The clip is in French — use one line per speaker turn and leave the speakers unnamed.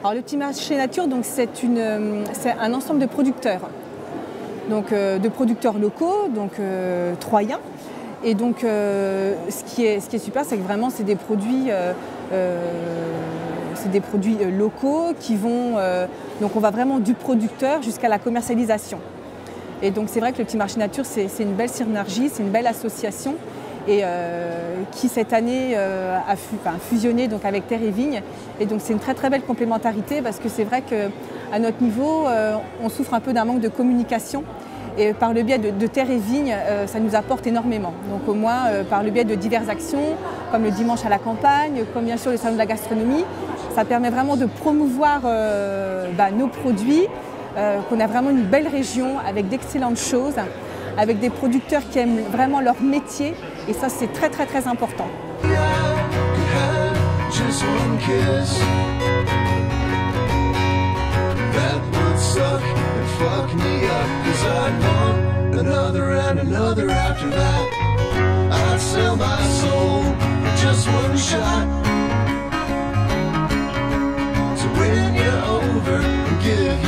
Alors le petit marché nature, c'est un ensemble de producteurs, donc de producteurs locaux, donc troyens. Et donc ce qui est super, c'est que vraiment c'est des produits locaux qui vont, donc on va vraiment du producteur jusqu'à la commercialisation. Et donc c'est vrai que le petit marché nature, c'est une belle synergie, c'est une belle association et qui cette année a fusionné donc avec Terre et Vigne. Et donc c'est une très très belle complémentarité parce que c'est vrai qu'à notre niveau, on souffre un peu d'un manque de communication. Et par le biais de Terre et Vigne, ça nous apporte énormément. Donc au moins par le biais de diverses actions, comme le dimanche à la campagne, comme bien sûr le salon de la gastronomie, ça permet vraiment de promouvoir nos produits, qu'on a vraiment une belle région avec d'excellentes choses, avec des producteurs qui aiment vraiment leur métier. Et ça, c'est très très très important.
Fuck me up, 'cause I'd want another and another after that. I'd sell my soul for just one shot. So when you're over, give